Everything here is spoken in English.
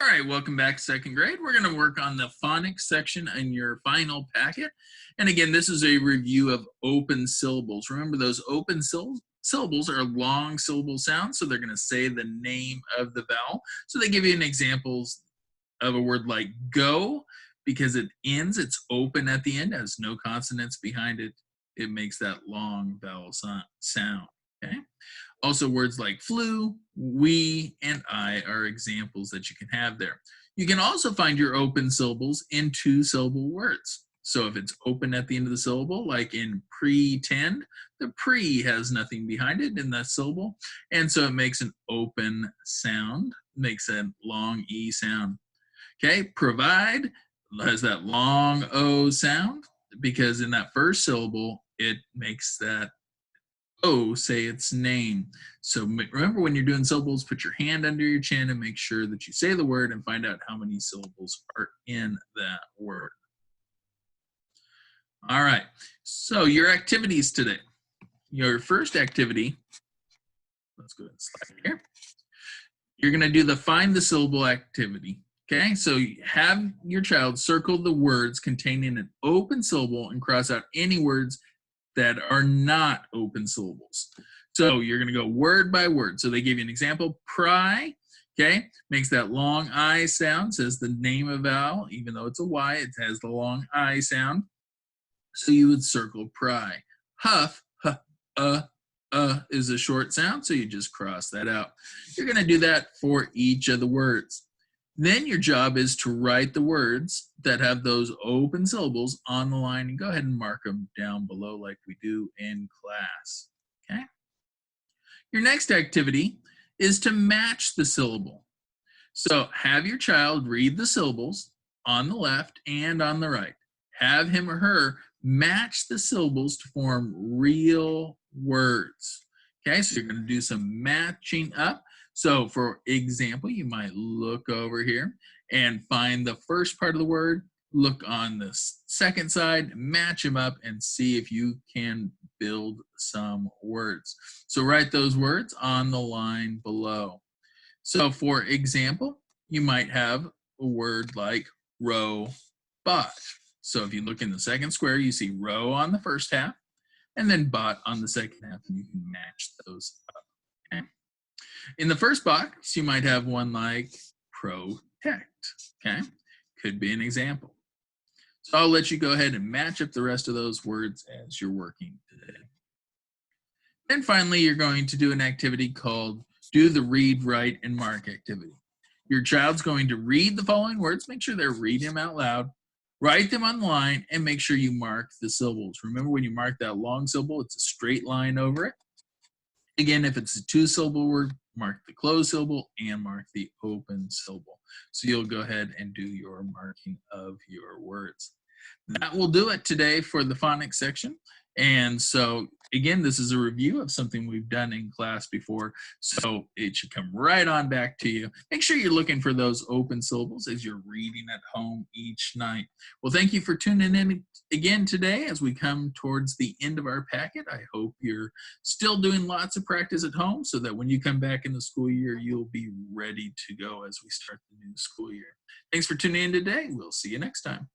All right, welcome back, second grade. We're going to work on the phonics section in your final packet. And again, this is a review of open syllables. Remember, those open syllables are long syllable sounds, so they're going to say the name of the vowel. So they give you an examples of a word like go, because it ends, it's open at the end, has no consonants behind it. It makes that long vowel sound, okay? Also, words like flew, we, and I are examples that you can have there. You can also find your open syllables in two-syllable words. So if it's open at the end of the syllable, like in pretend, the pre has nothing behind it in that syllable, and so it makes an open sound, makes a long E sound. Okay, provide has that long O sound, because in that first syllable, it makes that O say its name. So remember, when you're doing syllables, put your hand under your chin and make sure that you say the word and find out how many syllables are in that word. All right, so your activities today. Your first activity, let's go ahead and slide here. You're going to do the find the syllable activity. Okay, so you have your child circle the words containing an open syllable and cross out any words that are not open syllables. So you're going to go word by word. So they give you an example. Pry, okay, makes that long I sound, says the name of vowel, even though it's a Y, it has the long I sound. So you would circle pry. Huff, is a short sound, so you just cross that out. You're going to do that for each of the words. Then your job is to write the words that have those open syllables on the line and go ahead and mark them down below like we do in class, okay? Your next activity is to match the syllable. So have your child read the syllables on the left and on the right. Have him or her match the syllables to form real words, okay? So you're going to do some matching up. So for example, you might look over here and find the first part of the word, look on the second side, match them up, and see if you can build some words. So write those words on the line below. So for example, you might have a word like robot. So if you look in the second square, you see row on the first half, and then bot on the second half, and you can match those up. Okay? In the first box, you might have one like protect, okay? Could be an example. So I'll let you go ahead and match up the rest of those words as you're working today. And finally, you're going to do an activity called do the read, write, and mark activity. Your child's going to read the following words, make sure they're reading them out loud, write them on the line, and make sure you mark the syllables. Remember, when you mark that long syllable, it's a straight line over it. Again, if it's a two-syllable word, mark the closed syllable and mark the open syllable. So you'll go ahead and do your marking of your words. That will do it today for the phonics section. And so again, this is a review of something we've done in class before, so it should come right on back to you. Make sure you're looking for those open syllables as you're reading at home each night. Well, thank you for tuning in again today as we come towards the end of our packet. I hope you're still doing lots of practice at home so that when you come back in the school year, you'll be ready to go as we start the new school year. Thanks for tuning in today. We'll see you next time.